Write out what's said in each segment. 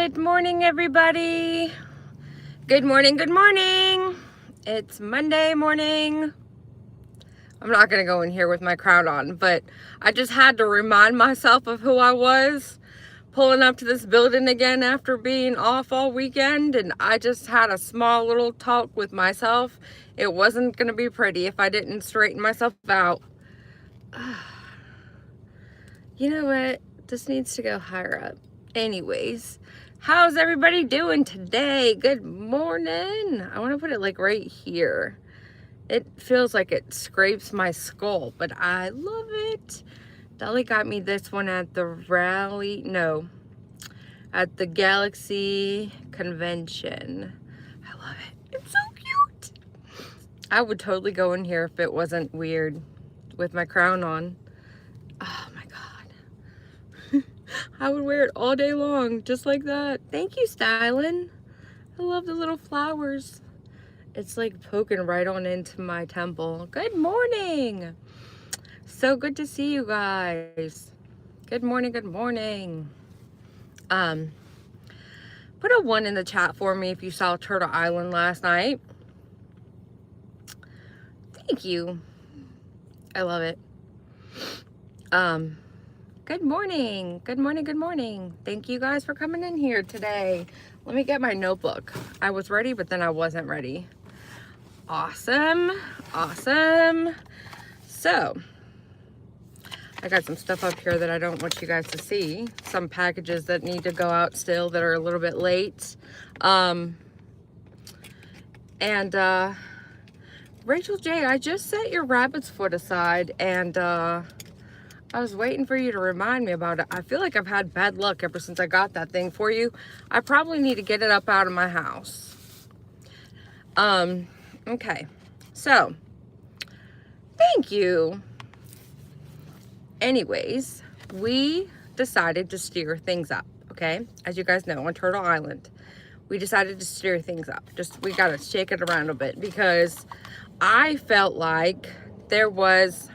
Good morning, everybody. Good morning, good morning. It's Monday morning. I'm not going to go in here with my crown on, but I just had to remind myself of who I was pulling up to this building again after being off all weekend, and I just had a small little talk with myself. It wasn't going to be pretty if I didn't straighten myself out. You know what? This needs to go higher up. Anyways, how's everybody doing today? Good morning. I want to put it like right here. It feels like it scrapes my skull, but I love it. Dolly got me this one at the at the Galaxy convention. I love it. It's so cute. I would totally go in here if it wasn't weird with my crown on. Oh my God. I would wear it all day long, just like that. Thank you, Stylin'. I love the little flowers. It's like poking right on into my temple. Good morning. So good to see you guys. Good morning, good morning. Put a 1 in the chat for me if you saw Turtle Island last night. Thank you. I love it. Good morning. Good morning, good morning. Thank you guys for coming in here today. Let me get my notebook. I was ready, but then I wasn't ready. Awesome. Awesome. So, I got some stuff up here that I don't want you guys to see. Some packages that need to go out still that are a little bit late. Rachel J, I just set your rabbit's foot aside, and I was waiting for you to remind me about it. I feel like I've had bad luck ever since I got that thing for you. I probably need to get it up out of my house. Okay. So, thank you. Anyways, we decided to steer things up, okay? As you guys know, on Turtle Island, we decided to steer things up. We got to shake it around a bit because I felt like there was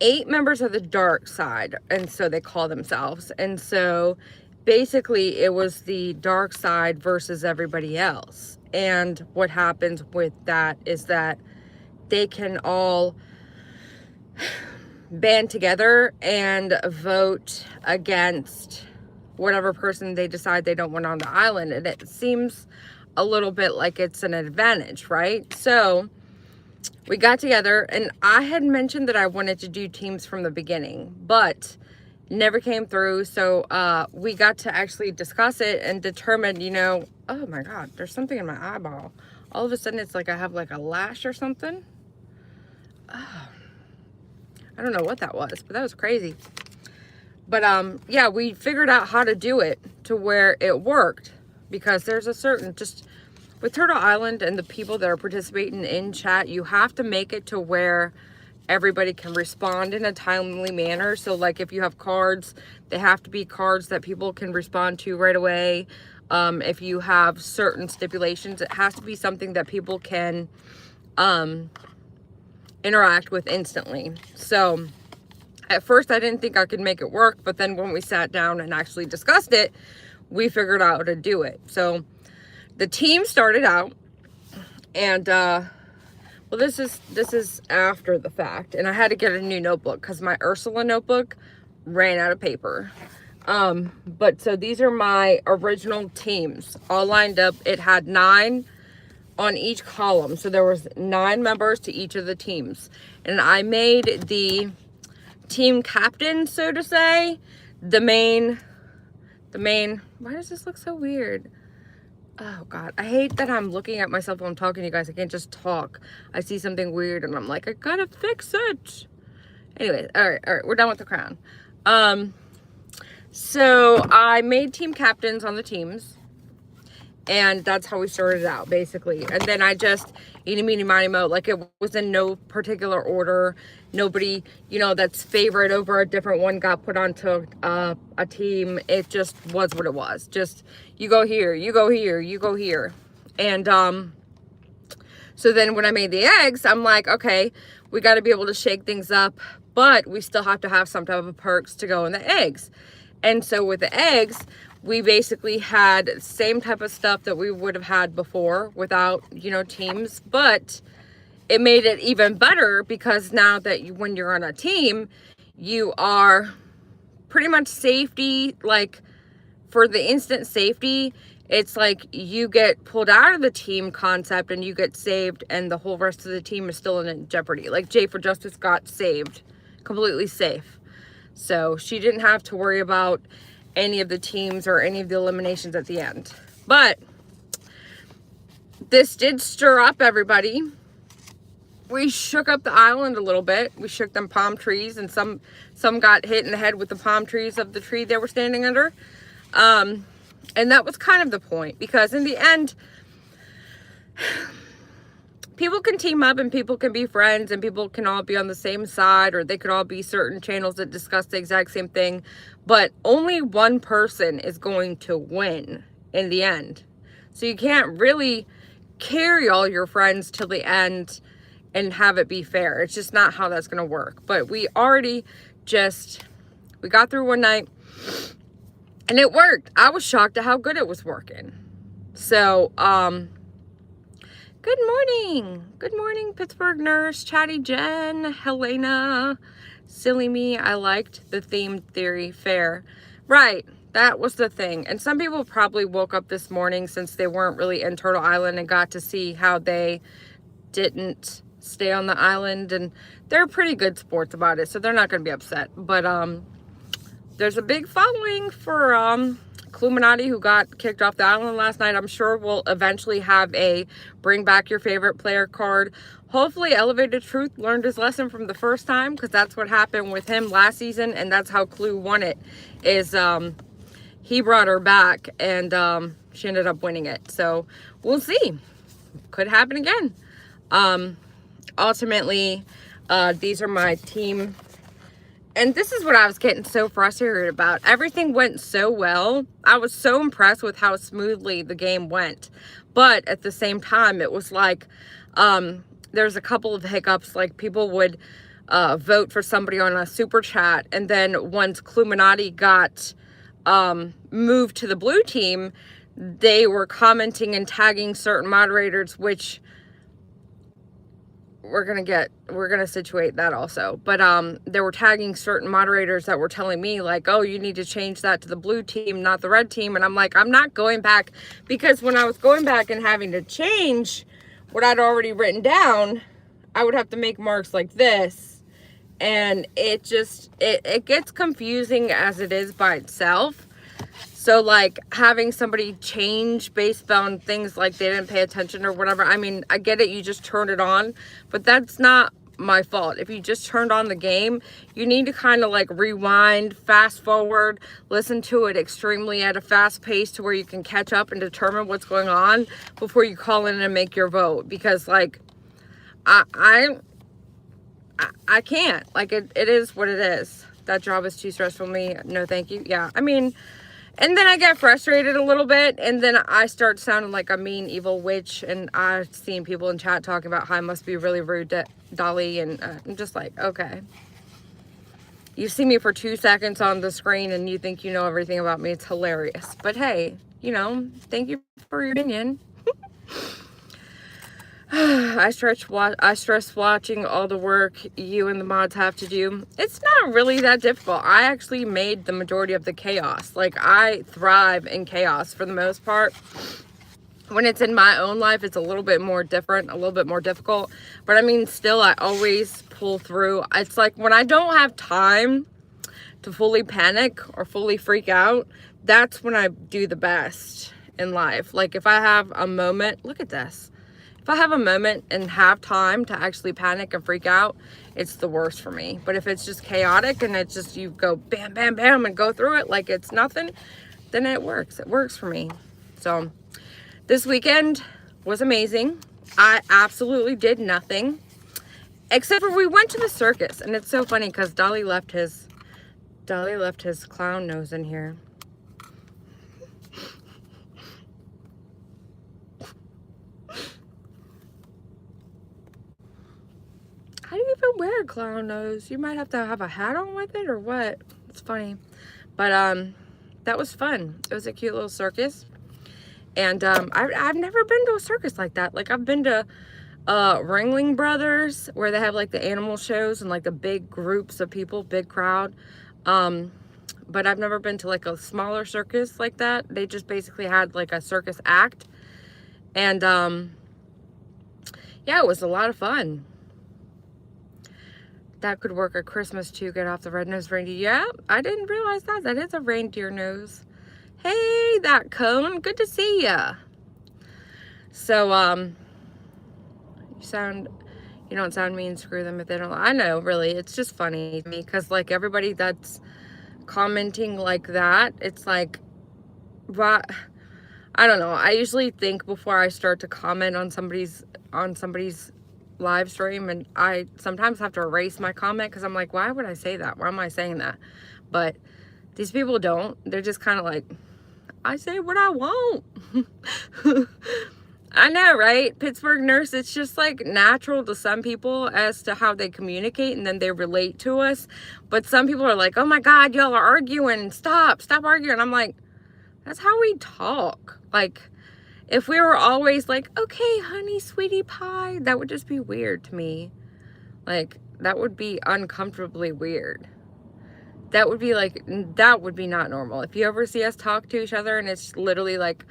8 members of the dark side, and so they call themselves. And so basically it was the dark side versus everybody else. And what happens with that is that they can all band together and vote against whatever person they decide they don't want on the island. And it seems a little bit like it's an advantage, right? So we got together, and I had mentioned that I wanted to do teams from the beginning, but never came through. So we got to actually discuss it and determine, oh my God, there's something in my eyeball. All of a sudden it's like I have like a lash or something. Oh, I don't know what that was, but that was crazy. But yeah, we figured out how to do it to where it worked, because there's a certain, just with Turtle Island and the people that are participating in chat, you have to make it to where everybody can respond in a timely manner. So like if you have cards, they have to be cards that people can respond to right away. If you have certain stipulations, it has to be something that people can interact with instantly. So at first I didn't think I could make it work, but then when we sat down and actually discussed it, we figured out how to do it. So the team started out, and well, this is after the fact, and I had to get a new notebook because my Ursula notebook ran out of paper. But so these are my original teams all lined up. It had 9 on each column, so there was 9 members to each of the teams, and I made the team captain, so to say, the main. Why does this look so weird? Oh God, I hate that I'm looking at myself while I'm talking to you guys. I can't just talk. I see something weird and I'm like, I gotta fix it. Anyway, all right, we're done with the crown. So I made team captains on the teams, and that's how we started out, basically. And then I just, eeny, meeny, miny, moe, like it was in no particular order. Nobody, that's favorite over a different one got put onto a team. It just was what it was. Just, you go here, you go here, you go here. And so then when I made the eggs, I'm like, okay, we got to be able to shake things up, but we still have to have some type of perks to go in the eggs. And so with the eggs, we basically had the same type of stuff that we would have had before without, you know, teams, but it made it even better because now that when you're on a team, you are pretty much safety, like for the instant safety, it's like you get pulled out of the team concept and you get saved and the whole rest of the team is still in jeopardy. Like Jay for Justice got saved, completely safe. So she didn't have to worry about any of the teams or any of the eliminations at the end. But this did stir up everybody. We shook up the island a little bit. We shook them palm trees, and some got hit in the head with the palm trees of the tree they were standing under. And that was kind of the point, because in the end, people can team up and people can be friends and people can all be on the same side, or they could all be certain channels that discuss the exact same thing, but only one person is going to win in the end. So you can't really carry all your friends till the end and have it be fair. It's just not how that's going to work. But we already we got through one night and it worked. I was shocked at how good it was working. So, good morning. Good morning, Pittsburgh Nurse, Chatty Jen, Helena, Silly Me. I liked the theme theory fair. Right. That was the thing. And some people probably woke up this morning since they weren't really in Turtle Island and got to see how they didn't stay on the island, and they're pretty good sports about it, so they're not going to be upset. But there's a big following for Cluminati, who got kicked off the island last night. I'm sure we'll eventually have a bring back your favorite player card. Hopefully Elevated Truth learned his lesson from the first time, because that's what happened with him last season, and that's how Clue won it, is he brought her back, and she ended up winning it. So we'll see. Could happen again. Ultimately, these are my team. And this is what I was getting so frustrated about. Everything went so well. I was so impressed with how smoothly the game went. But at the same time, it was like, there's a couple of hiccups. Like, people would vote for somebody on a super chat, and then once Cluminati got moved to the blue team, they were commenting and tagging certain moderators, which we're gonna situate that also. But they were tagging certain moderators that were telling me, like, oh, you need to change that to the blue team, not the red team. And I'm like, I'm not going back, because when I was going back and having to change what I'd already written down, I would have to make marks like this, and it gets confusing as it is by itself. So, like, having somebody change based on things like they didn't pay attention or whatever. I mean, I get it. You just turned it on. But that's not my fault. If you just turned on the game, you need to kind of, like, rewind, fast forward, listen to it extremely at a fast pace to where you can catch up and determine what's going on before you call in and make your vote. Because, like, I can't. Like, it is what it is. That job is too stressful for me. No, thank you. Yeah, I mean... And then I get frustrated a little bit, and then I start sounding like a mean, evil witch, and I've seen people in chat talking about how I must be really rude to Dolly, and I'm just like, okay. You see me for 2 seconds on the screen, and you think you know everything about me. It's hilarious. But hey, you know, thank you for your opinion. I stress watching all the work you and the mods have to do. It's not really that difficult. I actually made the majority of the chaos. Like, I thrive in chaos for the most part. When it's in my own life, it's a little bit more different, a little bit more difficult. But I mean, still, I always pull through. It's like when I don't have time to fully panic or fully freak out, that's when I do the best in life. Like, if I have a moment, look at this. If I have a moment and have time to actually panic and freak out, it's the worst for me. But if it's just chaotic and it's just you go bam, bam, bam and go through it like it's nothing, then it works. It works for me. So this weekend was amazing. I absolutely did nothing. Except for we went to the circus. And it's so funny because Dolly left his clown nose in here. How do you even wear a clown nose? You might have to have a hat on with it or what? It's funny. But that was fun. It was a cute little circus. And I've never been to a circus like that. Like, I've been to Ringling Brothers, where they have like the animal shows and like the big groups of people, big crowd. But I've never been to like a smaller circus like that. They just basically had like a circus act. And yeah, it was a lot of fun. That could work at Christmas too. Get off the red-nosed reindeer. Yeah, I didn't realize that. That is a reindeer nose. Hey, that cone. Good to see ya. So, you don't sound mean. Screw them if they don't. I know, really. It's just funny to me because, like, everybody that's commenting like that, it's like, what? I don't know. I usually think before I start to comment on somebody's live stream, and I sometimes have to erase my comment because I'm like, why would I say that? Why am I saying that? But these people don't. They're just kind of like, I say what I want. I know, right? Pittsburgh Nurse, it's just like natural to some people as to how they communicate, and then they relate to us. But some people are like, oh my God, y'all are arguing. Stop arguing. I'm like, that's how we talk. Like, if we were always like, okay, honey, sweetie pie, that would just be weird to me. Like, that would be uncomfortably weird. That would be like, that would be not normal. If you ever see us talk to each other and it's literally like,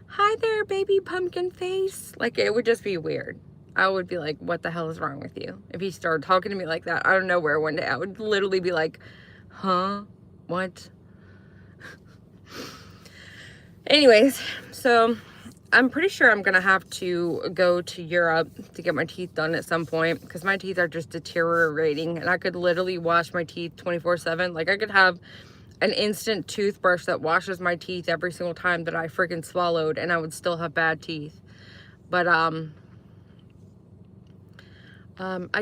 hi there, baby pumpkin face. Like, it would just be weird. I would be like, what the hell is wrong with you? If you started talking to me like that out of nowhere one day, I would literally be like, huh? What? Anyways, so I'm pretty sure I'm going to have to go to Europe to get my teeth done at some point because my teeth are just deteriorating, and I could literally wash my teeth 24/7. Like, I could have an instant toothbrush that washes my teeth every single time that I freaking swallowed, and I would still have bad teeth. But, I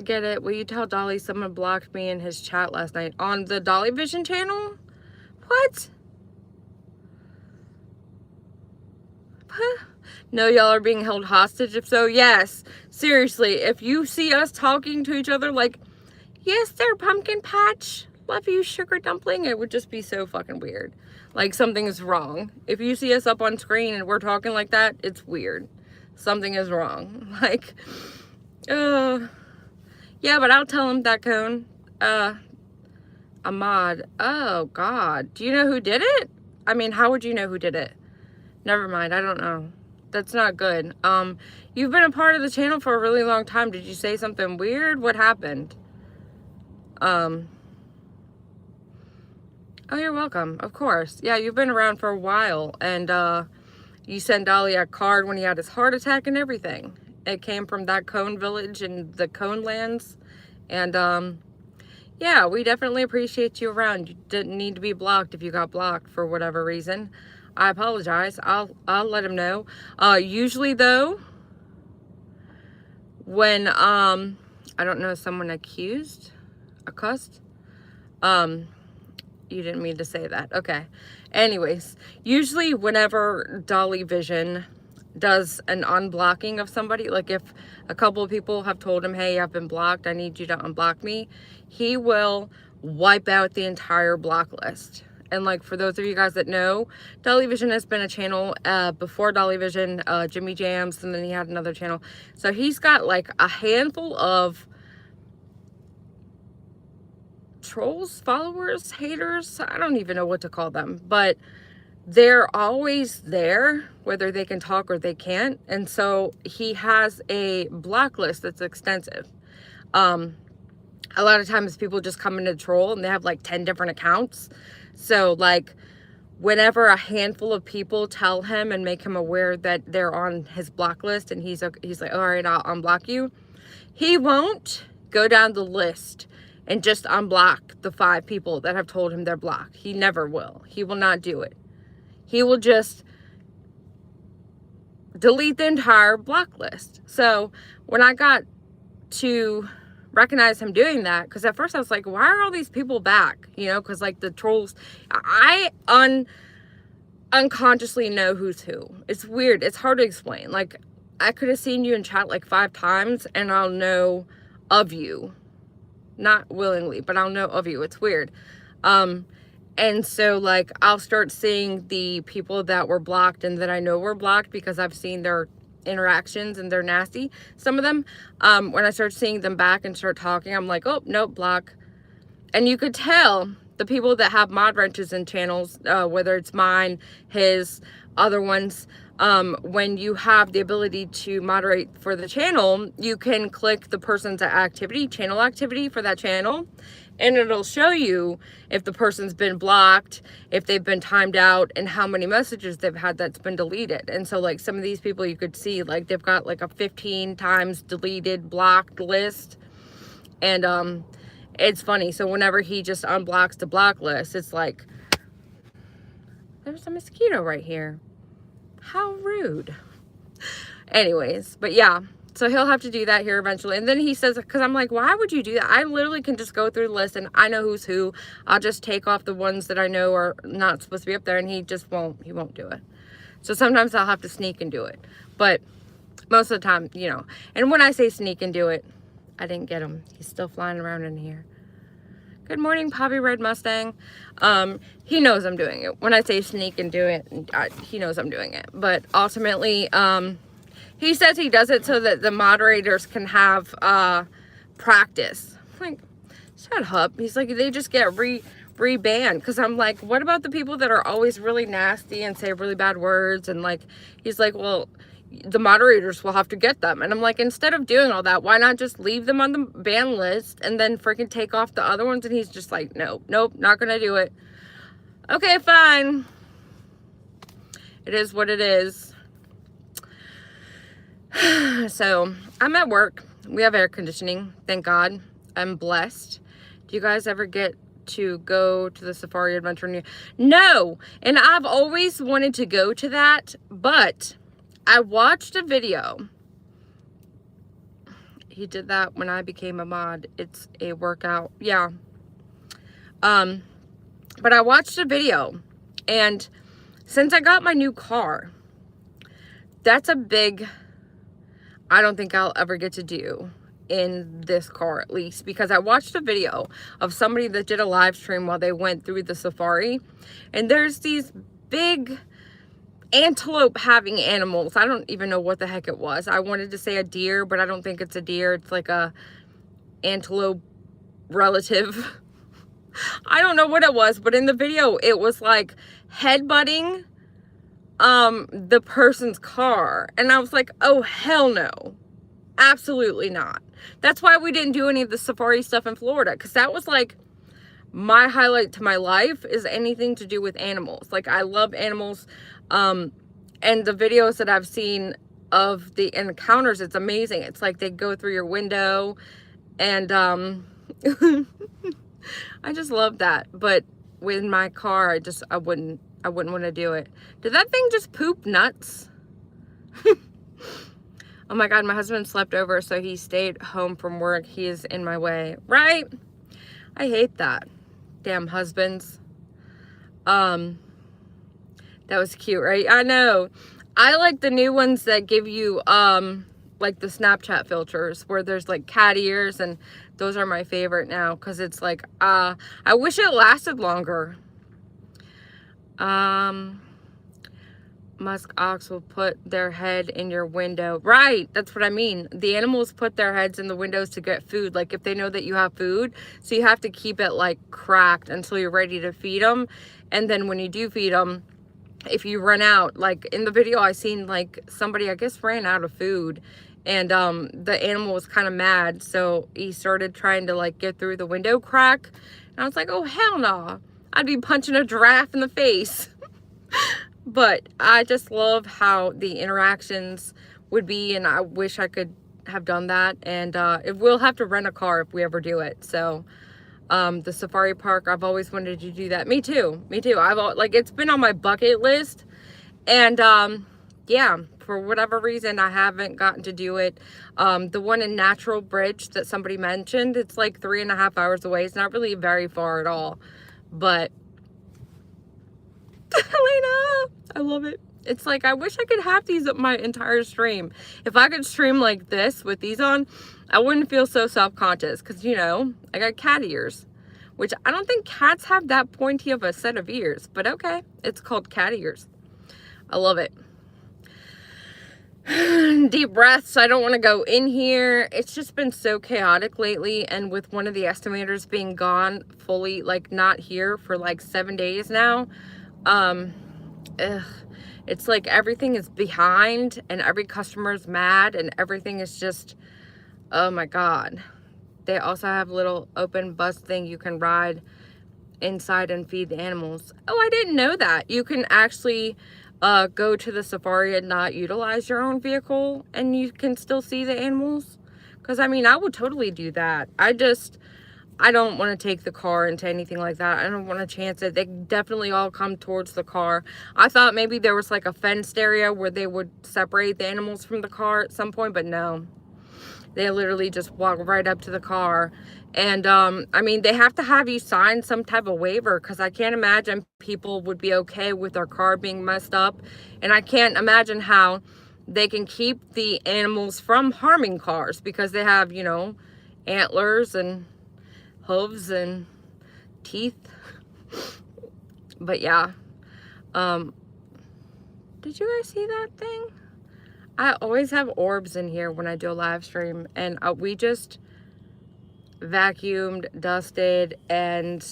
get it. Will you tell Dolly someone blocked me in his chat last night on the Dolly Vision channel? What? Huh? No, y'all are being held hostage. If so, yes. Seriously, if you see us talking to each other like, yes, there, pumpkin patch. Love you, sugar dumpling. It would just be so fucking weird. Like, something is wrong. If you see us up on screen and we're talking like that, it's weird. Something is wrong. Like, yeah, but I'll tell him that cone. Ahmad. Oh, God. Do you know who did it? I mean, how would you know who did it? Never mind. I don't know. That's not good. You've been a part of the channel for a really long time. Did you say something weird? What happened? Oh, you're welcome. Of course. Yeah, you've been around for a while. And, you sent Dolly a card when he had his heart attack and everything. It came from that Cone Village and the Cone Lands. And, yeah, we definitely appreciate you around. You didn't need to be blocked if you got blocked for whatever reason. I apologize. I'll let him know. Usually though, when I don't know, someone accused, you didn't mean to say that. Okay. Anyways, usually whenever Dolly Vision does an unblocking of somebody, like if a couple of people have told him, hey, I've been blocked, I need you to unblock me, he will wipe out the entire block list. And like, for those of you guys that know, Dolly Vision has been a channel before Dolly Vision, Jimmy Jams, and then he had another channel. So he's got like a handful of trolls, followers, haters. I don't even know what to call them, but they're always there, whether they can talk or they can't. And so he has a block list that's extensive. A lot of times people just come in to troll and they have like 10 different accounts. So like, whenever a handful of people tell him and make him aware that they're on his block list and he's like, all right, I'll unblock you, he won't go down the list and just unblock the 5 people that have told him they're blocked. He never will. He will not do it. He will just delete the entire block list. So when I got to recognize him doing that, because at first I was like, why are all these people back? You know, because like the trolls, I unconsciously know who's who. It's weird. It's hard to explain. Like, I could have seen you in chat like 5 times and I'll know of you. Not willingly, but I'll know of you. It's weird. And so like I'll start seeing the people that were blocked and that I know were blocked because I've seen their interactions and they're nasty. Some of them, when I start seeing them back and start talking, I'm like, oh, nope, block. And you could tell the people that have mod wrenches in channels, whether it's mine, his, other ones, when you have the ability to moderate for the channel, you can click the person's activity, channel activity for that channel, and it'll show you if the person's been blocked, if they've been timed out, and how many messages they've had that's been deleted. And so like some of these people you could see like they've got like a 15 times deleted blocked list. And it's funny. So whenever he just unblocks the block list, it's like, there's a mosquito right here. How rude. Anyways, but yeah. So he'll have to do that here eventually. And then he says, because I'm like, why would you do that? I literally can just go through the list and I know who's who. I'll just take off the ones that I know are not supposed to be up there, and he just won't do it. So sometimes I'll have to sneak and do it. But most of the time, you know. And when I say sneak and do it, I didn't get him. He's still flying around in here. Good morning, Poppy Red Mustang. He knows I'm doing it. When I say sneak and do it, he knows I'm doing it. But ultimately, he says he does it so that the moderators can have practice. I'm like, shut up. He's like, they just get re-banned. Because I'm like, what about the people that are always really nasty and say really bad words? And like, he's like, well, the moderators will have to get them. And I'm like, instead of doing all that, why not just leave them on the ban list and then freaking take off the other ones? And he's just like, nope, not gonna do it. Okay, fine. It is what it is. So I'm at work. We have air conditioning, thank God. I'm blessed. Do you guys ever get to go to the Safari Adventure? No. And I've always wanted to go to that, but I watched a video. He did that when I became a mod. It's a workout. Yeah. But I watched a video, and since I got my new car, that's a big, I don't think I'll ever get to do in this car, at least, because I watched a video of somebody that did a live stream while they went through the safari, and there's these big antelope having animals. I don't even know what the heck it was. I wanted to say a deer, but I don't think it's a deer. It's like a antelope relative. I don't know what it was, but in the video it was like headbutting the person's car, and I was like, oh hell no, absolutely not. That's why we didn't do any of the safari stuff in Florida, because that was like my highlight to my life, is anything to do with animals. Like, I love animals. And the videos that I've seen of the encounters, it's amazing. It's like they go through your window, and I just love that. But with my car, I wouldn't want to do it. Did that thing just poop nuts? Oh my God, my husband slept over, so he stayed home from work. He is in my way, right? I hate that. Damn husbands. That was cute, right? I know. I like the new ones that give you, like the Snapchat filters where there's like cat ears, and those are my favorite now, because it's like, I wish it lasted longer. Musk ox will put their head in your window. Right, that's what I mean. The animals put their heads in the windows to get food, like if they know that you have food. So you have to keep it like cracked until you're ready to feed them. And then when you do feed them, if you run out, like in the video I seen, like somebody I guess ran out of food, and the animal was kind of mad, so he started trying to like get through the window crack, and I was like, oh hell no, I'd be punching a giraffe in the face. But I just love how the interactions would be, and I wish I could have done that. And we'll have to rent a car if we ever do it. So the safari park, I've always wanted to do that. Me too. Like, it's been on my bucket list, and yeah, for whatever reason I haven't gotten to do it. The one in Natural Bridge that somebody mentioned, it's like 3.5 hours away. It's not really very far at all, but Elena, I love it. It's like, I wish I could have these up my entire stream. If I could stream like this with these on, I wouldn't feel so self-conscious, because, you know, I got cat ears, which I don't think cats have that pointy of a set of ears, but okay, it's called cat ears. I love it. Deep breaths. I don't want to go in here. It's just been so chaotic lately, and with one of the estimators being gone fully, like not here for like 7 days now, it's like everything is behind and every customer's mad and everything is just, oh my god. They also have a little open bus thing you can ride inside and feed the animals. Oh, I didn't know that. You can actually go to the safari and not utilize your own vehicle and you can still see the animals. Because I mean, I would totally do that. I don't want to take the car into anything like that. I don't want to chance it. They definitely all come towards the car. I thought maybe there was like a fenced area where they would separate the animals from the car at some point, but no. They literally just walk right up to the car. And, I mean, they have to have you sign some type of waiver because I can't imagine people would be okay with their car being messed up. And I can't imagine how they can keep the animals from harming cars because they have, you know, antlers and hooves and teeth. But yeah. Did you guys see that thing? I always have orbs in here when I do a live stream, and we just vacuumed, dusted, and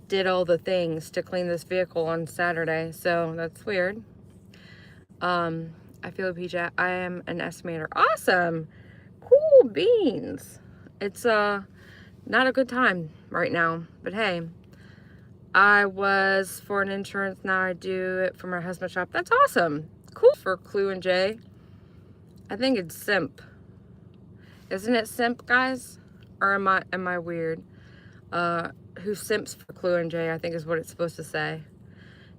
did all the things to clean this vehicle on Saturday, so that's weird. I feel PJ. I am an estimator. Awesome. Cool beans. It's not a good time right now, but hey, I was for an insurance, now I do it for my husband's shop. That's awesome. Cool. For Clue and Jay. I think it's simp. Isn't it simp, guys? Or am I weird? Who simps for Clue and Jay, I think is what it's supposed to say.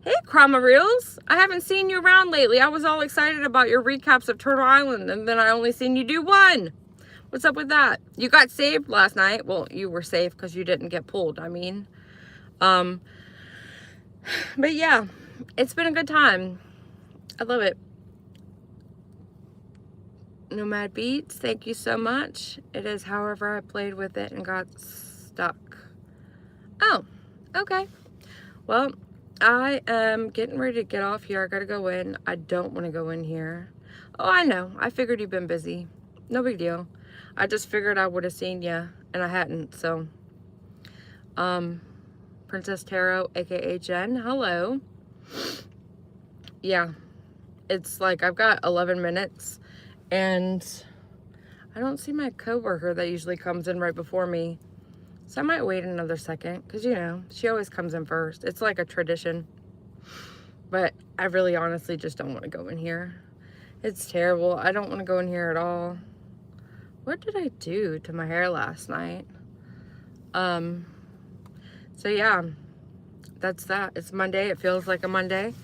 Hey, Chroma Reels. I haven't seen you around lately. I was all excited about your recaps of Turtle Island, and then I only seen you do one. What's up with that? You got saved last night. Well, you were safe because you didn't get pulled, I mean. But yeah, it's been a good time. I love it. Nomad Beats, thank you so much. It is however I played with it and got stuck. Oh, okay. Well, I am getting ready to get off here. I gotta go in. I don't want to go in here. Oh, I know. I figured you've been busy. No big deal. I just figured I would have seen you, and I hadn't, so. Princess Tarot, aka Jen, hello. Yeah, it's like I've got 11 minutes. And I don't see my coworker that usually comes in right before me. So I might wait another second because, you know, she always comes in first. It's like a tradition. But I really honestly just don't want to go in here. It's terrible. I don't want to go in here at all. What did I do to my hair last night? So yeah, that's that. It's Monday. It feels like a Monday.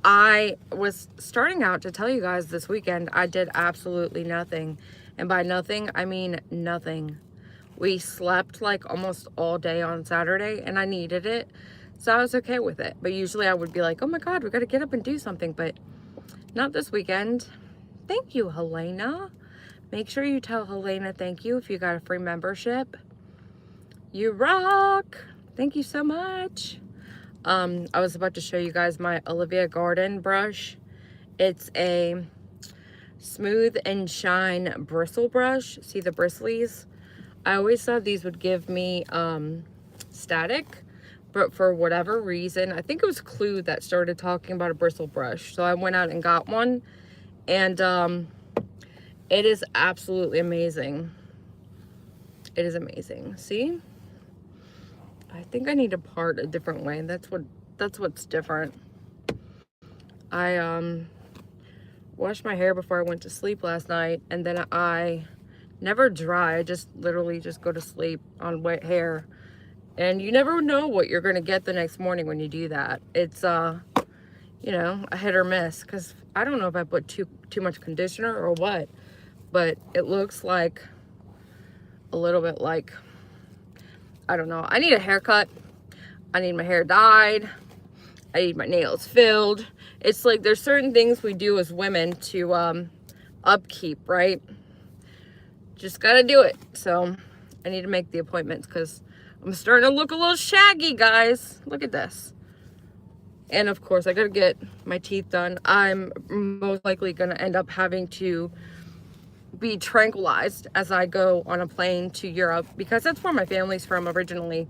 I was starting out to tell you guys this weekend I did absolutely nothing. And by nothing, I mean nothing. We slept like almost all day on Saturday and I needed it. So I was okay with it. But usually I would be like, oh my God, we got to get up and do something. But not this weekend. Thank you, Helena. Make sure you tell Helena thank you if you got a free membership. You rock. Thank you so much. I was about to show you guys my Olivia Garden brush. It's a smooth and shine bristle brush. See the bristlies? I always thought these would give me static, but for whatever reason, I think it was Clue that started talking about a bristle brush. So I went out and got one, and it is absolutely amazing. It is amazing. See? I think I need to part a different way. That's what's different. I washed my hair before I went to sleep last night, and then I never dry. I just literally just go to sleep on wet hair. And you never know what you're gonna get the next morning when you do that. It's you know, a hit or miss, because I don't know if I put too much conditioner or what, but it looks like a little bit like, I don't know. I need a haircut. I need my hair dyed. I need my nails filled. It's like there's certain things we do as women to upkeep, right? Just gotta do it. So I need to make the appointments because I'm starting to look a little shaggy, guys. Look at this. And of course, I gotta get my teeth done. I'm most likely gonna end up having to be tranquilized as I go on a plane to Europe, because that's where my family's from originally.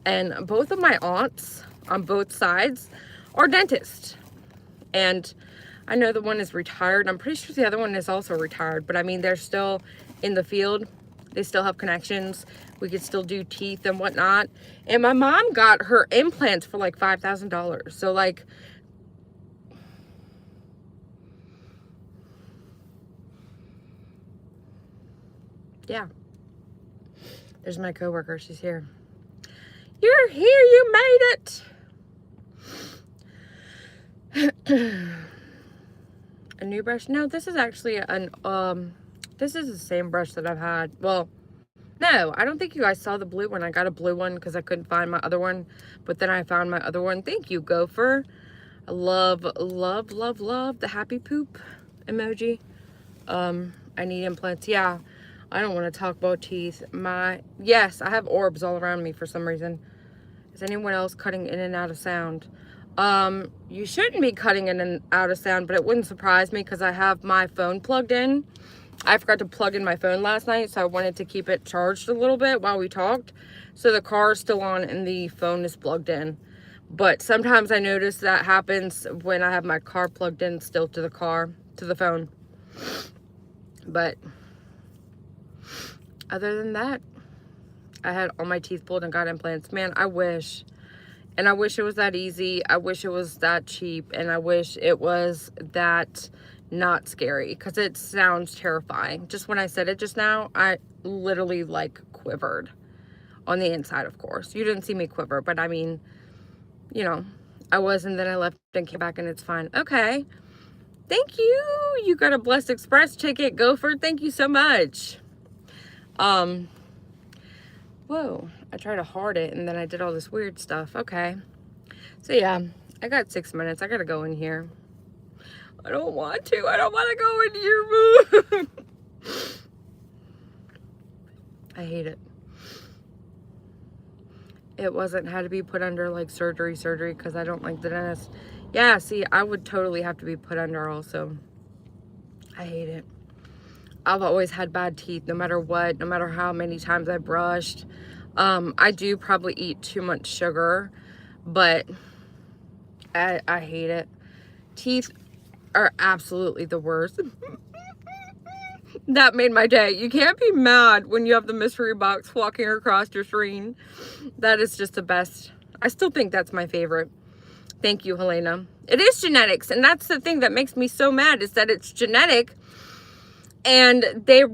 And both of my aunts on both sides are dentists. And I know the one is retired. I'm pretty sure the other one is also retired, but I mean, they're still in the field. They still have connections. We could still do teeth and whatnot. And my mom got her implants for like $5,000. So like, yeah. There's my coworker. She's here. You're here. You made it. A new brush? No, this is actually this is the same brush that I've had. Well, no, I don't think you guys saw the blue one. I got a blue one because I couldn't find my other one, but then I found my other one. Thank you, Gopher. I love the happy poop emoji. I need implants. Yeah, I don't want to talk about teeth. Yes, I have orbs all around me for some reason. Is anyone else cutting in and out of sound? You shouldn't be cutting in and out of sound, but it wouldn't surprise me because I have my phone plugged in. I forgot to plug in my phone last night, so I wanted to keep it charged a little bit while we talked. So the car is still on and the phone is plugged in. But sometimes I notice that happens when I have my car plugged in still to the phone. But other than that, I had all my teeth pulled and got implants. Man, I wish. And I wish it was that easy. I wish it was that cheap. And I wish it was that not scary, because it sounds terrifying. Just when I said it just now, I literally like quivered on the inside, of course. You didn't see me quiver, but I mean, you know, I was, and then I left and came back and it's fine. Okay. Thank you. You got a Blessed Express ticket, Gopher. Thank you so much. Whoa. I tried to heart it and then I did all this weird stuff. Okay. So yeah, I got 6 minutes. I gotta go in here. I don't want to. I don't want to go into your room. I hate it. It wasn't had to be put under like surgery because I don't like the dentist. Yeah, see, I would totally have to be put under also. I hate it. I've always had bad teeth no matter what, no matter how many times I brushed. I do probably eat too much sugar, but I hate it. Teeth are absolutely the worst. That made my day. You can't be mad when you have the mystery box walking across your screen. That is just the best. I still think that's my favorite. Thank you, Helena. It is genetics, and that's the thing that makes me so mad, is that it's genetic, and they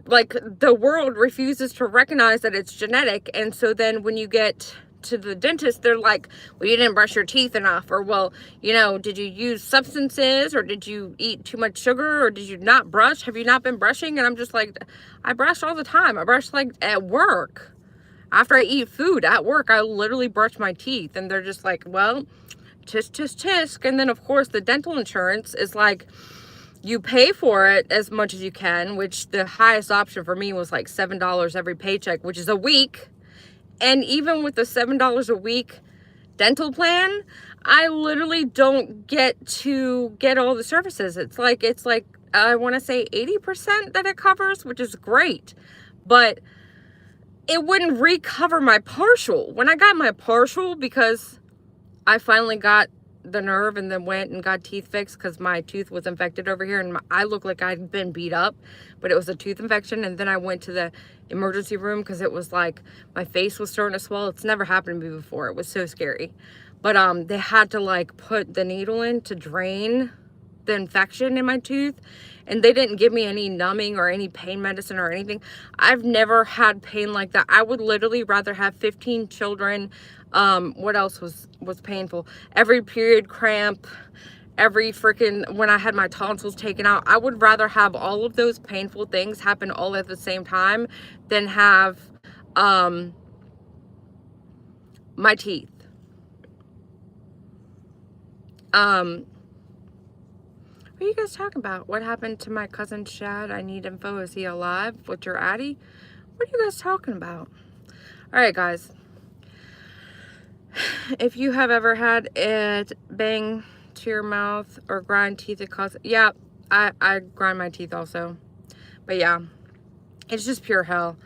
like, the world refuses to recognize that it's genetic. And so then when you get to the dentist, they're like, well, you didn't brush your teeth enough, or, well, you know, did you use substances, or did you eat too much sugar, or did you not brush? Have you not been brushing? And I'm just like, I brush all the time. I brush like at work. After I eat food at work, I literally brush my teeth. And they're just like, well, tisk, tisk, tisk. And then of course the dental insurance is like, you pay for it as much as you can, which the highest option for me was like $7 every paycheck, which is a week. And even with the $7 a week dental plan, I literally don't get to get all the services. It's like I want to say 80% that it covers, which is great, but it wouldn't recover my partial. When I got my partial, because I finally got the nerve and then went and got teeth fixed because my tooth was infected over here, and I looked like I'd been beat up, but it was a tooth infection. And then I went to the emergency room because it was like my face was starting to swell. It's never happened to me before. It was so scary. But they had to like put the needle in to drain the infection in my tooth, and they didn't give me any numbing or any pain medicine or anything. I've never had pain like that. I would literally rather have 15 children. What else was painful? Every period cramp, every freaking, when I had my tonsils taken out, I would rather have all of those painful things happen all at the same time than have my teeth. What are you guys talking about? What happened to my cousin Chad? I need info. Is he alive? What's your Addie? What are you guys talking about? All right, guys. If you have ever had it bang to your mouth or grind teeth, it causes, yeah, I grind my teeth also. But yeah, it's just pure hell.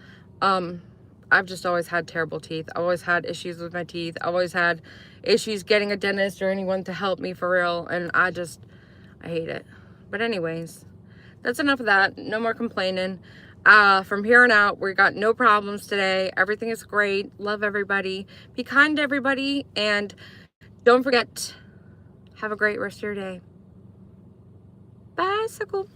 I've just always had terrible teeth. I've always had issues with my teeth. I've always had issues getting a dentist or anyone to help me for real. And I hate it. But anyways, that's enough of that. No more complaining. From here on out, we got no problems today. Everything is great. Love everybody. Be kind to everybody. And don't forget, have a great rest of your day. Bicycle.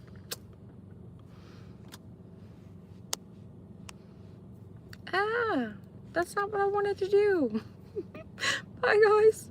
That's not what I wanted to do. Bye, guys.